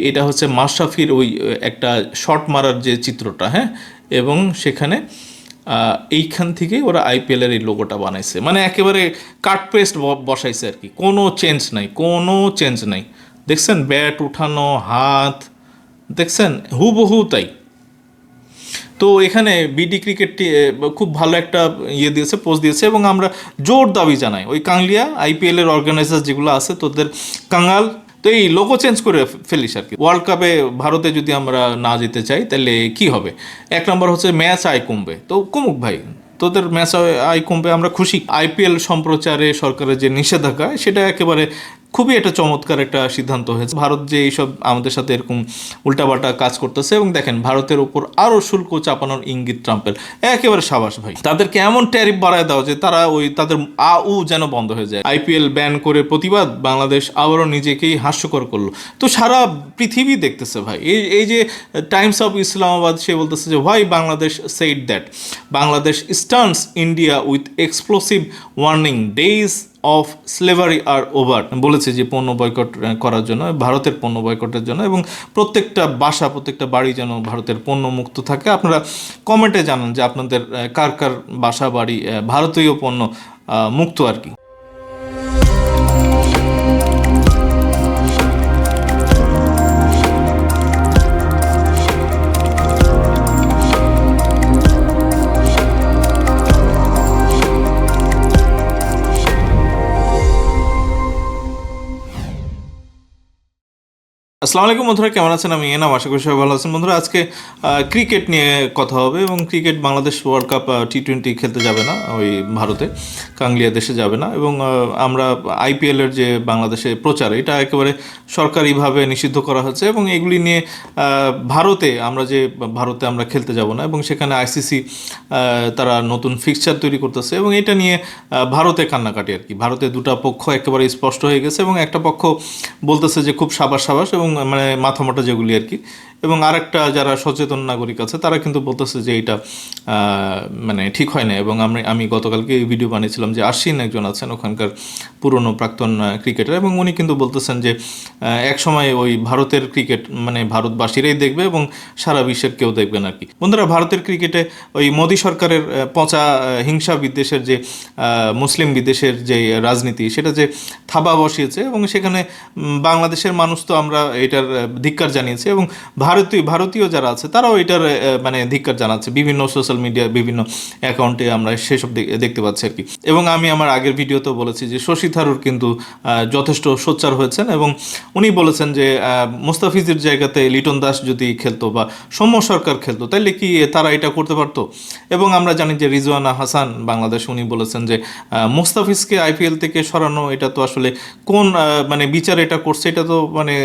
এটা হচ্ছে মাশরাফির ওই একটা শট মারার যে চিত্রটা, হ্যাঁ, এবং সেখানে এইখান থেকে ওরা আইপিএলের এই লোগোটা বানাইছে, মানে একেবারে কাট পেস্ট বসাইছে আর কি, কোনো চেঞ্জ নাই, কোনো চেঞ্জ নাই। দেখছেন ব্যাট উঠানো, হাত দেখছেন হুবহু তাই। তো এখানে বিডি ক্রিকেটটি খুব ভালো একটা দিয়েছে, পোস্ট দিয়েছে, এবং আমরা জোর দাবি জানাই ওই কাংলিয়া আইপিএলের অর্গানাইজার যেগুলো আছে তোদের কাঙ্গাল, তো এই লোগো চেঞ্জ করে ফেলিস আর কি। ওয়ার্ল্ড কাপে ভারতে যদি আমরা না যেতে চাই তাহলে কি হবে? এক নম্বর হচ্ছে ম্যাচ আয় কমবে, তো কমুক ভাই, তোদের ম্যাচ আয় কমবে, আমরা খুশি। আইপিএল সম্প্রচারে সরকারের যে নিষেধাজ্ঞা, সেটা একেবারে খুবই একটা চমৎকার একটা সিদ্ধান্ত হয়েছে। ভারত যে এইসব আমাদের সাথে এরকম উল্টাপাল্টা কাজ করতেছে, এবং দেখেন ভারতের উপর আরও শুল্ক চাপানোর ইঙ্গিত ট্রাম্পের, একেবারে সাবাস ভাই। তাদেরকে এমন ট্যারিফ বাড়ায় দেওয়া যে তারা ওই তাদের যেন বন্ধ হয়ে যায়। আইপিএল ব্যান করে প্রতিবাদ, বাংলাদেশ আবারও নিজেকেই হাস্যকর করলো। তো সারা পৃথিবী দেখতেছে ভাই, এই যে টাইমস অফ ইসলামাবাদ, সে বলতেছে যে ভাই Bangladesh said that Bangladesh stuns India with explosive warning, days of slavery are over, বলেছে যে পণ্য বয়কট করার জন্য, ভারতের পণ্য বয়কটের জন্য, এবং প্রত্যেকটা বাসা প্রত্যেকটা বাড়ি যেন ভারতের পণ্য মুক্ত থাকে। আপনারা কমেন্টে জানান যে আপনাদের কার কার বাসা বাড়ি ভারতীয় পণ্য মুক্ত আর কি। আসসালামু আলাইকুম বন্ধুরা, কেমন আছেন? আমি এনাম, আশা করি সবাই ভালো আছেন। বন্ধুরা, আজকে ক্রিকেট নিয়ে কথা হবে, এবং ক্রিকেট বাংলাদেশ ওয়ার্ল্ড কাপ টি-20 খেলতে যাবে না ওই ভারতে, কাংলিয়া দেশে যাবে না, এবং আমরা আইপিএলের যে বাংলাদেশে প্রচার, এটা একেবারে সরকারিভাবে নিষিদ্ধ করা হচ্ছে, এবং এগুলি নিয়ে ভারতে আমরা খেলতে যাব না, এবং সেখানে আইসিসি তারা নতুন ফিক্সচার তৈরি করতেছে, এবং এটা নিয়ে ভারতে কান্নাকাটি আর কি। ভারতে দুটা পক্ষ একেবারে স্পষ্ট হয়ে গেছে, এবং একটা পক্ষ বলতেছে যে খুব সাবাস, এবং মানে মাথামোটা যেগুলি আর কি, এবং আরেকটা যারা সচেতন নাগরিক আছে তারা কিন্তু বলতেছে যে এটা মানে ঠিক হয় না। এবং আমি গতকালকে ভিডিও বানিয়েছিলাম যে আশ্বিন একজন আছেন ওখানকার পুরনো প্রাক্তন ক্রিকেটার, এবং উনি কিন্তু বলতেছেন যে এক সময় ওই ভারতের ক্রিকেট মানে ভারতবাসীরাই দেখবে, এবং সারা বিশ্বের কেউ দেখবে না আর কি। বন্ধুরা, ভারতের ক্রিকেটে ওই মোদী সরকারের পচা হিংসা বিদ্বেষের যে মুসলিম বিদ্বেষের যে রাজনীতি, সেটা যে থাবা বসিয়েছে, এবং সেখানে বাংলাদেশের মানুষ তো আমরা এটার ধিক্কার জানিয়েছি, এবং ভারতীয় যারা আছে তারাও এটার মানে ধিক্কার জানাচ্ছে বিভিন্ন সোশ্যাল মিডিয়া, বিভিন্ন অ্যাকাউন্টে আমরা সেসব দেখতে পাচ্ছি আর কি। এবং আমি আমার আগের ভিডিওতেও বলেছি যে শশী থারুর কিন্তু যথেষ্ট সোচ্চার হয়েছেন, এবং উনি বলেছেন যে মুস্তাফিজের জায়গাতে লিটন দাস যদি খেলতো বা সৌম্য সরকার খেলতো তাহলে কি তারা এটা করতে পারতো। এবং আমরা জানি যে রিজওয়ানা হাসান বাংলাদেশ, উনি বলেছেন যে মুস্তাফিজকে আইপিএল থেকে সরানো, এটা তো আসলে কোন মানে বিচার এটা করছে, এটা তো মানে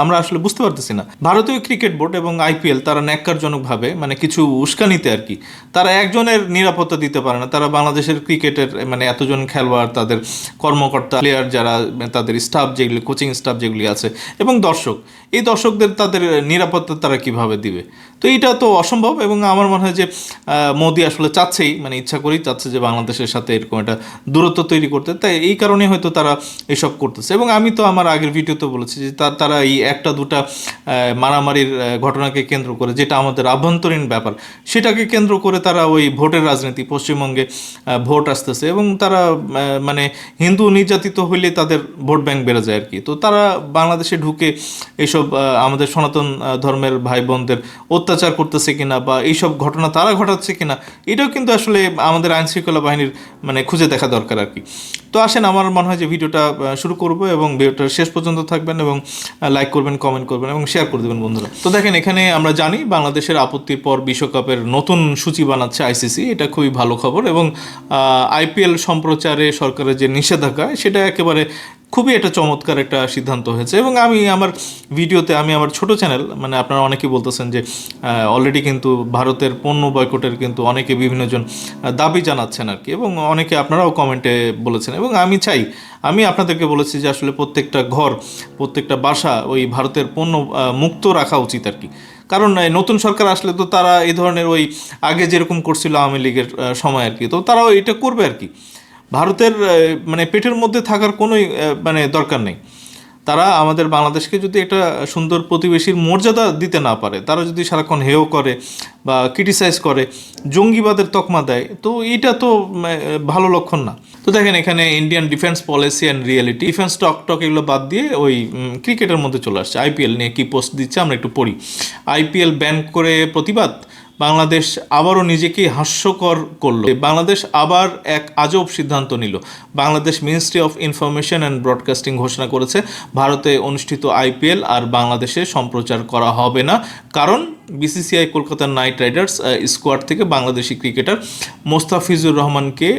আমরা আসলে বুঝতে পারতেছি না। ভারতীয় ক্রিকেট বোর্ড এবং আইপিএল তারা ন্যাক্কারজনকভাবে মানে কিছু উস্কানিতে আর কি, তারা একজনের নিরাপত্তা দিতে পারে না। তারা বাংলাদেশের ক্রিকেটের মানে এতজন খেলোয়াড়, তাদের কর্মকর্তা, প্লেয়ার যারা, তাদের স্টাফ যেগুলি, কোচিং স্টাফ যেগুলি আছে, এবং এই দর্শকদের তাদের নিরাপত্তা তারা কিভাবে দিবে? তো এইটা তো অসম্ভব। এবং আমার মনে হয় যে মোদি আসলে চাচ্ছেই, মানে ইচ্ছা করেই চাচ্ছে যে বাংলাদেশের সাথে এরকম একটা দূরত্ব তৈরি করতে, তাই এই কারণে হয়তো তারা এসব করতেছে। এবং আমি তো আমার আগের ভিডিওতে বলেছি যে তারা এই একটা দুটা মারামারির ঘটনাকে কেন্দ্র করে, যেটা আমাদের আভ্যন্তরীণ ব্যাপার, সেটাকে কেন্দ্র করে তারা ওই ভোটের রাজনীতি, পশ্চিমবঙ্গে ভোট আসতেছে, এবং তারা মানে হিন্দু নির্যাতিত হইলে তাদের ভোট ব্যাংক বেড়ে যায় আর কি। তো তারা বাংলাদেশে ঢুকে এইসব আমাদের সনাতন ধর্মের ভাই বোনদের অত্যাচার করতেছে কিনা, বা এইসব ঘটনা তারা ঘটাচ্ছে কিনা, এটাও কিন্তু আসলে আমাদের আইনশৃঙ্খলা বাহিনীর মানে খুঁজে দেখা দরকার আর কি। তো আসেন, আমার মনে হয় যে ভিডিওটা শুরু করব, এবং ভিডিওটা শেষ পর্যন্ত থাকবেন, এবং লাইক করবেন, কমেন্ট করবেন, এবং শেয়ার করে দেবেন বন্ধুরা। তো দেখেন, এখানে আমরা জানি বাংলাদেশের আপত্তির পর বিশ্বকাপের নতুন সূচি বানাচ্ছে আইসিসি, এটা খুবই ভালো খবর। এবং আইপিএল সম্প্রচারে সরকারের যে নিষেধাজ্ঞা, সেটা একেবারে খুবই একটা চমৎকার একটা সিদ্ধান্ত হয়েছে। এবং আমি আমার ভিডিওতে, আমি আমার ছোট চ্যানেল, মানে আপনারা অনেকেই বলতেছেন যে অলরেডি কিন্তু ভারতের পণ্য বয়কটের কিন্তু অনেকে বিভিন্নজন দাবি জানাচ্ছেন আর কি, এবং অনেকে আপনারাও কমেন্টে বলেছেন। এবং আমি আপনাদেরকে বলেছি যে আসলে প্রত্যেকটা ঘর, প্রত্যেকটা বাসা ওই ভারতের পণ্য মুক্ত রাখা উচিত আর কি। কারণ নতুন সরকার আসলে তো তারা এই ধরনের ওই আগে যেরকম করছিল আওয়ামী লীগের সময় আর কি, তো তারাও এটা করবে আর কি। ভারতের মানে পেটের মধ্যে থাকার কোনোই মানে দরকার নেই। তারা আমাদের বাংলাদেশকে যদি একটা সুন্দর প্রতিবেশীর মর্যাদা দিতে না পারে, তারা যদি সারাক্ষণ হেয় করে বা ক্রিটিসাইজ করে, জঙ্গিবাদের তকমা দেয়, তো এটা তো ভালো লক্ষণ না। তো দেখেন এখানে Indian defence policy and reality, defence talk এগুলো বাদ দিয়ে ওই ক্রিকেটের মধ্যে চলে আসছে। আইপিএল নিয়ে কি পোস্ট দিচ্ছে আমরা একটু পড়ি। আইপিএল ব্যান করে প্রতিবাদ, বাংলাদেশ আবারও নিজেকেই হাস্যকর করলো। বাংলাদেশ আবার এক আজব সিদ্ধান্ত নিল। Bangladesh ministry of information and broadcasting ঘোষণা করেছে ভারতে অনুষ্ঠিত আইপিএল আর বাংলাদেশে সম্প্রচার করা হবে না, কারণ বিসিসিআই কলকাতার নাইট রাইডার্স স্কোয়াড থেকে বাংলাদেশি ক্রিকেটার মোস্তাফিজুর রহমানকে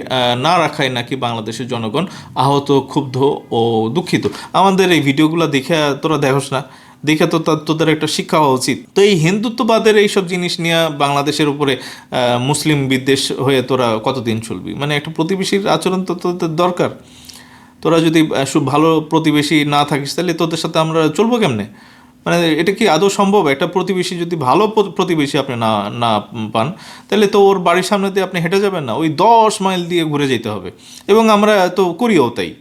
না রাখায় নাকি বাংলাদেশের জনগণ আহত, ক্ষুব্ধ ও দুঃখিত। আমাদের এই ভিডিওগুলো দেখে তোরা দেখোস না, দেখে তো তোদের একটা শিক্ষা হওয়া উচিত। তো এই হিন্দুত্ববাদের এইসব জিনিস নিয়ে বাংলাদেশের উপরে মুসলিম বিদ্বেষ হয়ে তোরা কতদিন চলবি? মানে একটা প্রতিবেশীর আচরণ তো তোদের দরকার। তোরা যদি ভালো প্রতিবেশী না থাকিস তাহলে তোদের সাথে আমরা চলবো কেমনে? মানে এটা কি আদৌ সম্ভব? একটা প্রতিবেশী যদি ভালো প্রতিবেশী আপনি না না পান, তাহলে তো ওর বাড়ির সামনে দিয়ে আপনি হেঁটে যাবেন না, ওই 10 মাইল দিয়ে ঘুরে যেতে হবে। এবং আমরা তো করিও তাই।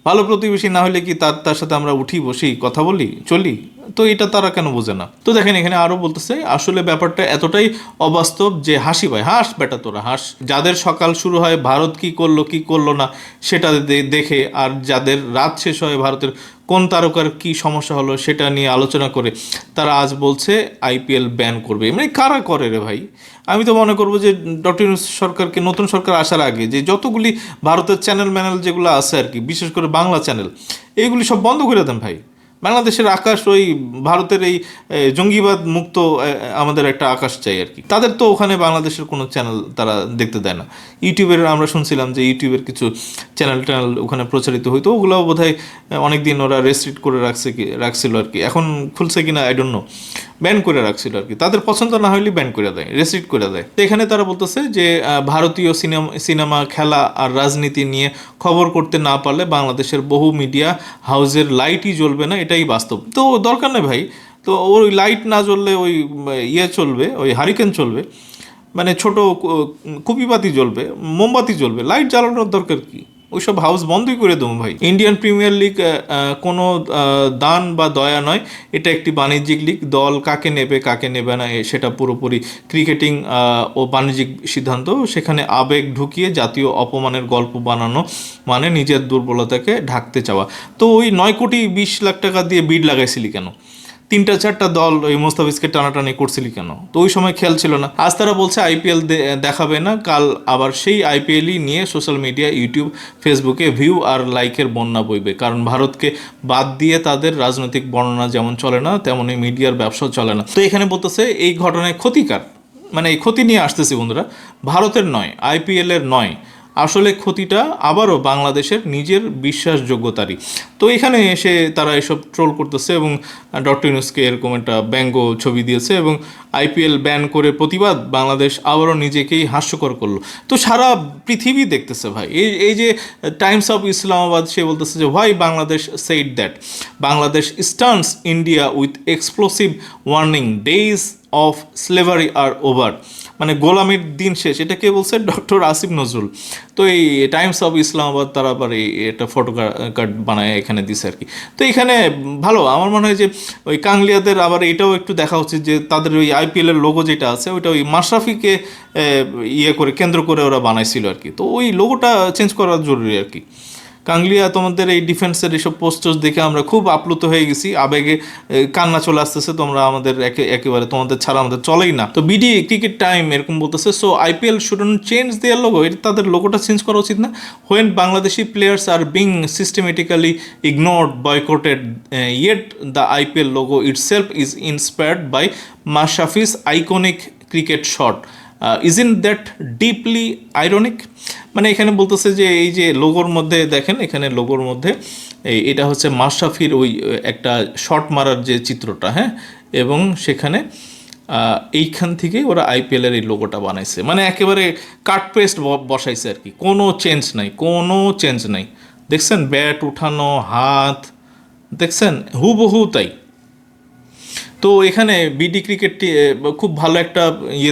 ভালো প্রতিবেশী না হলে কি তার সাথে আমরা উঠি, বসি, কথা বলি, চলি? তো এটা তারা কেন বোঝে না? তো দেখেন এখানে আরও বলতেছে, আসলে ব্যাপারটা এতটাই অবাস্তব যে হাসি পায়। হাস বেটা তোরা হাস। যাদের সকাল শুরু হয় ভারত কি করলো না সেটা দেখে, আর যাদের রাত শেষ হয় ভারতের কোন তারকার কি সমস্যা হলো সেটা নিয়ে আলোচনা করে, তারা আজ বলছে আইপিএল ব্যান করবে। মানে কারা করে রে ভাই? আমি তো মনে করবো যে ডক্টর ইউনূস সরকারকে, নতুন সরকার আসার আগে যে যতগুলি ভারতের চ্যানেল যেগুলো আছে আর কি, বিশেষ করে বাংলা চ্যানেল, এইগুলি সব বন্ধ করে দেন ভাই। বাংলাদেশের আকাশ ওই ভারতের এই জঙ্গিবাদ মুক্ত আমাদের একটা আকাশ চাই আর কি। তাদের তো ওখানে বাংলাদেশের কোনো চ্যানেল তারা দেখতে দেয় না। ইউটিউবের আমরা শুনছিলাম যে ইউটিউবের কিছু চ্যানেল ওখানে প্রচারিত হইতো, ওগুলোও বোধহয় অনেক দিন ওরা রেস্ট্রিক্ট করে রাখছিল আর কি। এখন খুলছে কিনা আই ডোন্ট নো, ব্যান করে রাখছিল আর কি। তাদের পছন্দ না হলে ব্যান করে দেয়, রেস্ট্রিক্ট করে দেয়। তো এখানে তারা বলতেছে যে ভারতীয় সিনেমা, খেলা আর রাজনীতি নিয়ে খবর করতে না পারলে বাংলাদেশের বহু মিডিয়া হাউসের লাইটই জ্বলবে না, এটাই বাস্তব। তো দরকার নেই ভাই, তো ওই লাইট না জ্বললে ওই চলবে, ওই হারিকেন চলবে, মানে ছোট কুপিবাতি জ্বলবে, মোমবাতি জ্বলবে, লাইট জ্বালানোর দরকার কি? ওইসব হাউস বন্ধই করে দেবো ভাই। ইন্ডিয়ান প্রিমিয়ার লিগ কোনো দান বা দয়া নয়, এটা একটি বাণিজ্যিক লিগ। দল কাকে নেবে না সেটা পুরোপুরি ক্রিকেটিং ও বাণিজ্যিক সিদ্ধান্ত। সেখানে আবেগ ঢুকিয়ে জাতীয় অপমানের গল্প বানানো মানে নিজের দুর্বলতাকে ঢাকতে চাওয়া। তো ওই 9,20,00,000 টাকা দিয়ে বিড লাগাইছিলি কেন? 3-4টা দল ওই মোস্তাফিজকে টানাটানি করছিলি কেন? তো ওই সময় খেয়াল ছিল না। আজ তারা বলছে আইপিএল দেখাবে না, কাল আবার সেই আইপিএলই নিয়ে সোশ্যাল মিডিয়া, ইউটিউব, ফেসবুকে ভিউ আর লাইকের বন্যা বইবে। কারণ ভারতকে বাদ দিয়ে তাদের রাজনৈতিক বর্ণনা যেমন চলে না, তেমনই মিডিয়ার ব্যবসাও চলে না। তো এখানে বলতেছে এই ঘটনায় ক্ষতিকার, মানে এই ক্ষতি নিয়ে আসতেছি বন্ধুরা, ভারতের নয়, আইপিএলের নয়, আসলে ক্ষতিটা আবারও বাংলাদেশের নিজের বিশ্বাসযোগ্যতারই। তো এখানে এসে তারা এসব ট্রোল করতেছে এবং ডক্টর ইউনূসকে এরকম একটা ব্যঙ্গ ছবি দিয়েছে এবং আইপিএল ব্যান করে প্রতিবাদ, বাংলাদেশ আবারও নিজেকেই হাস্যকর করলো। তো সারা পৃথিবী দেখতেছে ভাই। এই যে টাইমস অফ ইসলামাবাদ, সে বলতেছে যে why Bangladesh said that Bangladesh stuns India with explosive warning, days of slavery are over, মানে গোলামির দিন শেষ। এটা কে বলছে? ডক্টর আসিফ নজরুল। তো এই টাইমস অফ ইসলামাবাদ তারা আবার এটা ফটো কার্ড বানায় এখানে দিছে আর কি। তো এখানে ভালো, আমার মনে হয় যে ওই কাংলিয়াদের আবার এটাও একটু দেখা উচিত যে তাদের ওই আইপিএলের লোগো যেটা আছে ওইটা ওই মাশরাফিকে করে কেন্দ্র করে ওরা বানাইছিল আর কি। তো ওই লোগোটা চেঞ্জ করা জরুরি আর কি। কাংলিয়া, তোমাদের এই ডিফেন্সের এইসব পোস্টার্স দেখে আমরা খুব আপ্লুত হয়ে গেছি, আবেগে কান্না চলে আসতেছে। তোমরা আমাদের একেবারে তোমাদের ছাড়া আমাদের চলেই না। তো বিডি ক্রিকেট টাইম এরকম বলতেছে, so IPL shouldn't change their logo, এটা তাদের লোগোটা চেঞ্জ করা উচিত না। When Bangladeshi players are being systematically ignored, boycotted, yet the IPL logo itself is inspired by Mashrafe's iconic cricket shot, isn't that deeply ironic? মানে এখানে বলতেছে যে এই যে লোগোর মধ্যে দেখেন, এখানে লোগোর মধ্যে এটা হচ্ছে মাশরাফির ওই একটা শট মারার যে চিত্রটা, হ্যাঁ, এবং সেখানে এইখান থেকে ওরা আইপিএলের এই লোগোটা বানাইছে, মানে একেবারে কাট পেস্ট বসাইছে আর কি। কোনো চেঞ্জ নাই। দেখছেন ব্যাট উঠানো, হাত দেখছেন হুবহু তাই। তো এখানে বিডি ক্রিকেটটি খুব ভালো একটা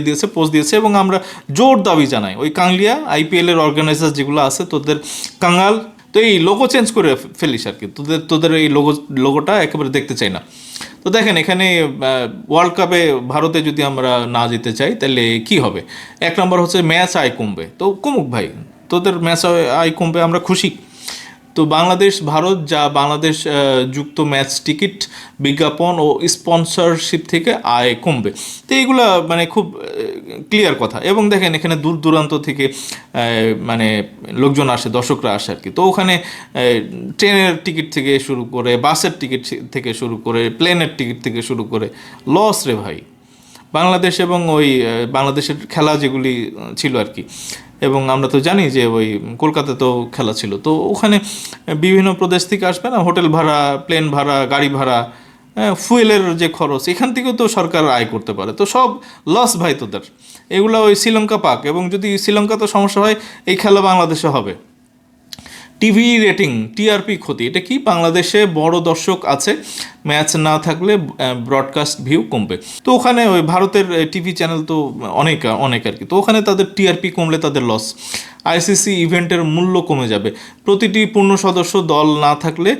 দিয়েছে, পোস্ট দিয়েছে এবং আমরা জোর দাবি জানাই ওই কাংলিয়া আইপিএলের অর্গানাইজার যেগুলো আছে, তোদের কাঙ্গাল তো এই লোগো চেঞ্জ করে ফেলিস আর কি, তোদের এই লোগোটা একেবারে দেখতে চাই না। তো দেখেন এখানে ওয়ার্ল্ড কাপে ভারতে যদি আমরা না যেতে চাই তাহলে কি হবে? এক নম্বর হচ্ছে ম্যাচ আয় কমবে। তো কমুক ভাই, তোদের ম্যাচ আয় কমবে, আমরা খুশি। তো বাংলাদেশ ভারত বাংলাদেশ যুক্ত ম্যাচ টিকিট, বিজ্ঞাপন ও স্পন্সরশিপ থেকে আয় কমবে। তো এইগুলা মানে খুব ক্লিয়ার কথা। এবং দেখেন এখানে দূর দূরান্ত থেকে মানে লোকজন আসে, দর্শকরা আসে আর কি। তো ওখানে ট্রেনের টিকিট থেকে শুরু করে, বাসের টিকিট থেকে শুরু করে, প্লেনের টিকিট থেকে শুরু করে লস রে ভাই। বাংলাদেশ এবং ওই বাংলাদেশের খেলা যেগুলি ছিল আর কি, এবং আমরা তো জানি যে ওই কলকাতাতেও খেলা ছিল, তো ওখানে বিভিন্ন প্রদেশ থেকে আসবে না, হোটেল ভাড়া, প্লেন ভাড়া, গাড়ি ভাড়া, ফুয়েলের যে খরচ, এখান থেকেও তো সরকার আয় করতে পারে। তো সব লস ভাই তোদের। এগুলো ওই শ্রীলঙ্কা পাক, এবং যদি শ্রীলঙ্কাতে সমস্যা হয় এই খেলা বাংলাদেশে হবে। টিভি রেটিং, টিআরপি ক্ষতি, এটা কি? বাংলাদেশে বড় দর্শক আছে, ম্যাচ না থাকলে ব্রডকাস্ট ভিউ কমবে। তো ওখানে ওই ভারতের টিভি চ্যানেল তো অনেক অনেক আর কি, তো ওখানে তাদের টিআরপি কমলে তাদের লস। আইসিসি ইভেন্টের মূল্য কমে যাবে, প্রতিটি পূর্ণ সদস্য দল না থাকলে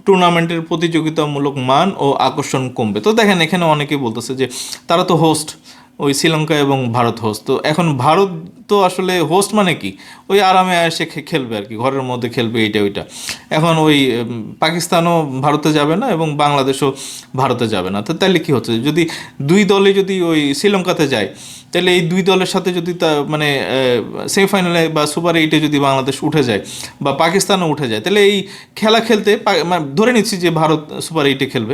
টুর্নামেন্টের প্রতিযোগিতামূলক মান ও আকর্ষণ কমবে। তো দেখেন এখানে অনেকে বলতেছে যে তারা তো হোস্ট, ওই শ্রীলঙ্কা এবং ভারত হোস্ট। তো এখন ভারত তো আসলে হোস্ট মানে কি, ওই আরামে এসে খেলবে আর কি, ঘরের মধ্যে খেলবে, এইটা ওইটা। এখন ওই পাকিস্তানও ভারতে যাবে না এবং বাংলাদেশও ভারতে যাবে না। তো তাহলে কী হচ্ছে, যদি দুই দলে যদি ওই শ্রীলঙ্কাতে যায়, তাহলে এই দুই দলের সাথে যদি তা মানে সেমিফাইনালে বা সুপার এইটে যদি বাংলাদেশ উঠে যায় বা পাকিস্তানও উঠে যায়, তাহলে এই খেলা খেলতে ধরে নিচ্ছি যে ভারত সুপার এইটে খেলবে,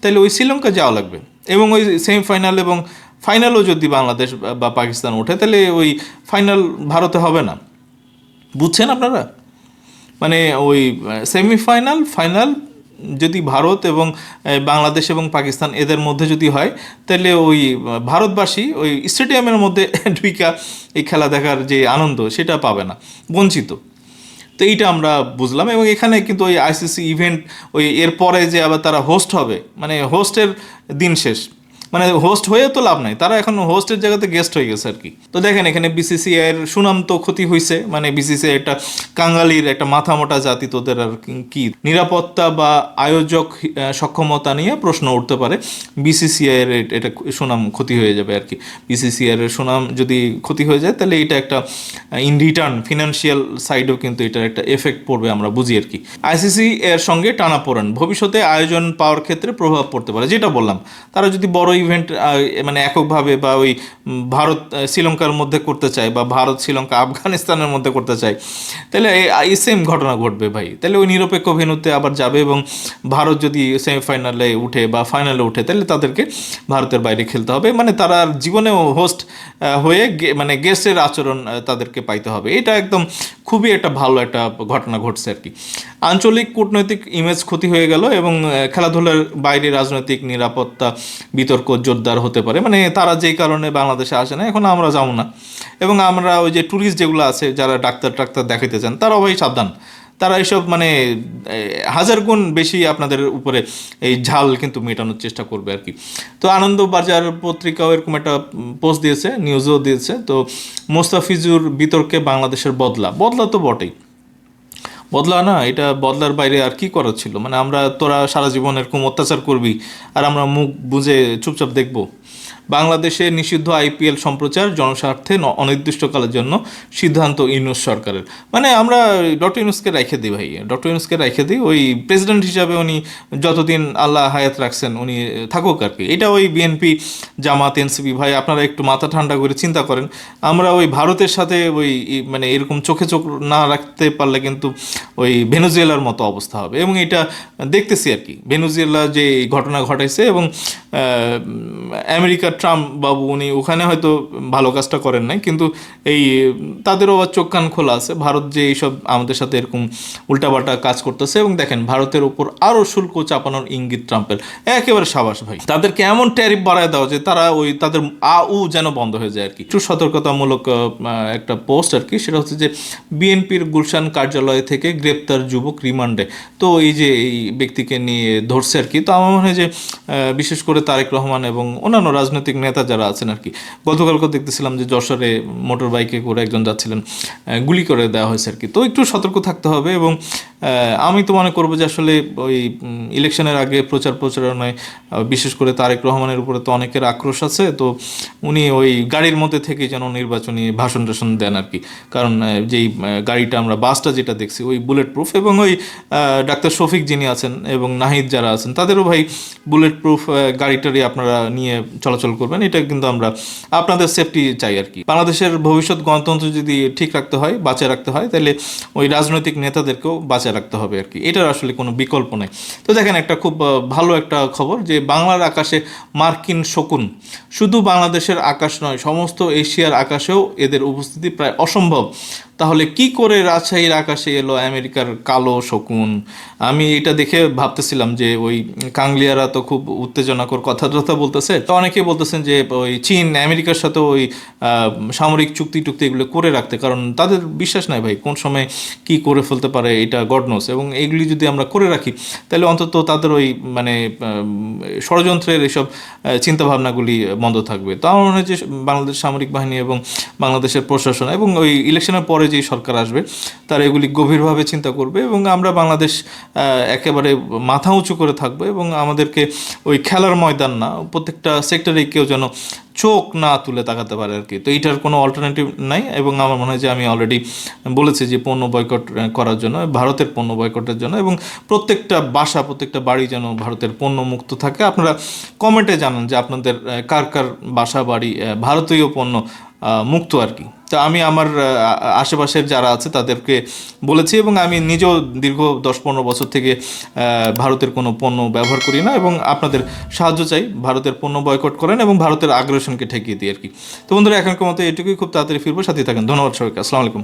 তাহলে ওই শ্রীলঙ্কা যাওয়া লাগবে। এবং ওই সেমিফাইনাল এবং ফাইনালও যদি বাংলাদেশ বা পাকিস্তান ওঠে, তাহলে ওই ফাইনাল ভারতে হবে না। বুঝছেন আপনারা? মানে ওই সেমিফাইনাল, ফাইনাল যদি ভারত এবং বাংলাদেশ এবং পাকিস্তান এদের মধ্যে যদি হয়, তাহলে ওই ভারতবাসী ওই স্টেডিয়ামের মধ্যে ঢুইকা এই খেলা দেখার যে আনন্দ সেটা পাবে না, বঞ্চিত। তো এইটা আমরা বুঝলাম। এবং এখানে কিন্তু ওই আইসিসি ইভেন্ট ওই এরপরে যে আবার তারা হোস্ট হবে, মানে হোস্টের দিন শেষ, মানে হোস্ট হয়েও তো লাভ নাই, তারা এখন হোস্টের জায়গাতে গেস্ট হয়ে গেছে আর কি। তো দেখেন এখানে বিসিসিআইয়ের সুনাম তো ক্ষতি হয়েছে, মানে বিসিসিআই একটা কাঙ্গালির একটা মাথা মোটা জাতি, তোদের আর কি নিরাপত্তা বা আয়োজক সক্ষমতা নিয়ে প্রশ্ন উঠতে পারে। বিসিসিআইয়ের এটা সুনাম ক্ষতি হয়ে যাবে আর কি। বিসিসিআইয়ের সুনাম যদি ক্ষতি হয়ে যায়, তাহলে এটা একটা ইন রিটার্ন ফিনান্সিয়াল সাইডেও কিন্তু এটার একটা এফেক্ট পড়বে, আমরা বুঝি আর কি। আইসিসি এর সঙ্গে টানাপোড়েন, ভবিষ্যতে আয়োজন পাওয়ার ক্ষেত্রে প্রভাব পড়তে পারে। যেটা বললাম, তারা যদি বড় ইভেন্ট মানে এককভাবে বা ওই ভারত শ্রীলঙ্কার মধ্যে করতে চায় বা ভারত শ্রীলঙ্কা আফগানিস্তানের মধ্যে করতে চায়, তাহলে এই সেম ঘটনা ঘটবে ভাই। তাহলে ওই নিরপেক্ষ ভেন্যুতে আবার যাবে, এবং ভারত যদি সেমিফাইনালে উঠে বা ফাইনালে উঠে, তাহলে তাদেরকে ভারতের বাইরে খেলতে হবে। মানে তারা আর জীবনেও হোস্ট হয়ে মানে গেস্টের আচরণ তাদেরকে পাইতে হবে। এটা একদম খুবই একটা ভালো একটা ঘটনা ঘটছে আর কি। আঞ্চলিক কূটনৈতিক ইমেজ ক্ষতি হয়ে গেল, এবং খেলাধুলার বাইরে রাজনৈতিক নিরাপত্তা বিতর্ক জোরদার হতে পারে। মানে তারা যেই কারণে বাংলাদেশে আসে না, এখন আমরা যাবো না। এবং আমরা ওই যে ট্যুরিস্ট যেগুলো আছে, যারা ডাক্তার দেখাইতে চান, তারাও ভাই সাবধান, তারা এইসব মানে হাজার গুণ বেশি আপনাদের উপরে এই ঝাল কিন্তু মেটানোর চেষ্টা করবে আর কি। তো আনন্দবাজার পত্রিকাও এরকম একটা পোস্ট দিয়েছে, নিউজও দিয়েছে। তো মোস্তাফিজুর বিতর্কে বাংলাদেশের বদলা তো বটেই, বদলা না, এটা বদলার বাইরে আর কি করার ছিল? মানে তোরা সারা জীবন এরকম অত্যাচার করবি আর আমরা মুখ বুঝে চুপচাপ দেখব? বাংলাদেশে নিষিদ্ধ আইপিএল সম্প্রচার জনস্বার্থে অনির্দিষ্টকালের জন্য সিদ্ধান্ত ইউনূস সরকারের। মানে আমরা ডক্টর ইউনূসকে রেখে দিই ভাই, ডক্টর ইউনূসকে রেখে দিই, ওই প্রেসিডেন্ট হিসাবে উনি যতদিন আল্লাহ হায়াত রাখছেন উনি থাকুক আর কি। এটা ওই বিএনপি, জামাত, এনসিপি ভাই, আপনারা একটু মাথা ঠান্ডা করে চিন্তা করেন। আমরা ওই ভারতের সাথে ওই মানে এরকম চোখে চোখ না রাখতে পারলে কিন্তু ওই ভেনেজুয়েলার মতো অবস্থা হবে। এবং এটা দেখতেছি আর কি, ভেনেজুয়েলা যে ঘটনা ঘটাইছে, এবং আমেরিকার ট্রাম্প বাবু উনি ওখানে হয়তো ভালো কাজটা করেন নাই, কিন্তু এই তাদেরও আবার চোখ কান খোলা আছে, ভারত যে এইসব আমাদের সাথে এরকম উল্টাপাল্টা কাজ করতেছে। এবং দেখেন ভারতের উপর আরও শুল্ক চাপানোর ইঙ্গিত ট্রাম্পের, একেবারে সাবাস ভাই। তাদেরকে এমন ট্যারিফ বাড়ায় দেওয়া যে তারা ওই তাদের যেন বন্ধ হয়ে যায় আর কি। একটু সতর্কতামূলক একটা পোস্ট আর কি, সেটা হচ্ছে যে বিএনপির গুলশান কার্যালয় থেকে গ্রেপ্তার যুবক রিমান্ডে। তো এই যে এই ব্যক্তিকে নিয়ে ধরছে আর কি। তো আমার মনে হয় যে বিশেষ করে তারেক রহমান এবং অন্যান্য রাজনৈতিক নেতা যারা আছেন আর কি, গতকালকে দেখতেছিলাম যে যশোরে মোটর বাইকে করে একজন যাচ্ছিলেন, গুলি করে দেওয়া হয়েছে আর কি। তো একটু সতর্ক থাকতে হবে। এবং আমি তো মনে করবো যে আসলে ওই ইলেকশনের আগে প্রচারণায় বিশেষ করে তারেক রহমানের উপরে তো অনেকের আক্রোশ আছে, তো উনি ওই গাড়ির মধ্যে থেকে যেন নির্বাচনী ভাষণ টাষণ দেন আর কি। কারণ যেই গাড়িটা আমরা বাসটা যেটা দেখছি ওই বুলেট প্রুফ, এবং ওই ডাক্তার শফিক যিনি আছেন এবং নাহিদ যারা আছেন তাদেরও ভাই বুলেট প্রুফ গাড়িটারই আপনারা নিয়ে চলাচল করবেন, এটা কিন্তু আমরা আপনাদের সেফটি চাই আর কি। বাংলাদেশের ভবিষ্যৎ গণতন্ত্র যদি ঠিক রাখতে হয়, বাঁচিয়ে রাখতে হয়, তাহলে ওই রাজনৈতিক নেতাদেরকেও বাঁচিয়ে রাখতে হবে আর কি, এটার আসলে কোনো বিকল্প নেই। তো দেখেন একটা খুব ভালো একটা খবর যে বাংলার আকাশে মার্কিন শকুন, শুধু বাংলাদেশের আকাশ নয় সমস্ত এশিয়ার আকাশেও এদের উপস্থিতি প্রায় অসম্ভব। তাহলে কি করে রাজশাহীর আকাশে এলো আমেরিকার কালো শকুন? আমি এটা দেখে ভাবতেছিলাম যে ওই কাংলিয়ারা তো খুব উত্তেজনাকর কথা বলতেছে, তো অনেকে বলতেছেন যে ওই চীন আমেরিকার সাথে ওই সামরিক চুক্তি এগুলো করে রাখতে, কারণ তাদের বিশ্বাস নাই ভাই কোন সময় কি করে ফেলতে পারে, এটা গড নোস। এবং এগুলি যদি আমরা করে রাখি তাহলে অন্তত তাদের ওই মানে ষড়যন্ত্রের এসব চিন্তাভাবনাগুলি বন্ধ থাকবে। তো আমার মনে হয় যে বাংলাদেশ সামরিক বাহিনী এবং বাংলাদেশের প্রশাসন এবং ওই ইলেকশনের পরে যেই সরকার আসবে তারা এগুলি গভীরভাবে চিন্তা করবে, এবং আমরা বাংলাদেশ একেবারে মাথা উঁচু করে থাকবো, এবং আমাদেরকে ওই খেলার ময়দান না, প্রত্যেকটা সেক্টরে কেউ যেন চোখ না তুলে তাকাতে পারে আর কি। তো এইটার কোনো অল্টারনেটিভ নাই, এবং আমার মনে হয় যে আমি অলরেডি বলেছি যে পণ্য বয়কট করার জন্য, ভারতের পণ্য বয়কটের জন্য, এবং প্রত্যেকটা বাসা প্রত্যেকটা বাড়ি যেন ভারতের পণ্য মুক্ত থাকে। আপনারা কমেন্টে জানান যে আপনাদের কার কার বাসা বাড়ি ভারতীয় পণ্য মুক্ত আর কি। তো আমি আমার আশেপাশের যারা আছে তাদেরকে বলেছি, এবং আমি নিজেও দীর্ঘ 10-15 বছর থেকে ভারতের কোনো পণ্য ব্যবহার করি না, এবং আপনাদের সাহায্য চাই, ভারতের পণ্য বয়কট করেন এবং ভারতের আগ্রাসনকে ঠেকিয়ে দিই আর কি। তো বন্ধুরা এখনকার মতো এটুকুই, খুব তাড়াতাড়ি ফিরবো, সাথে থাকেন। ধন্যবাদ সবাইকে, আসসালামু আলাইকুম।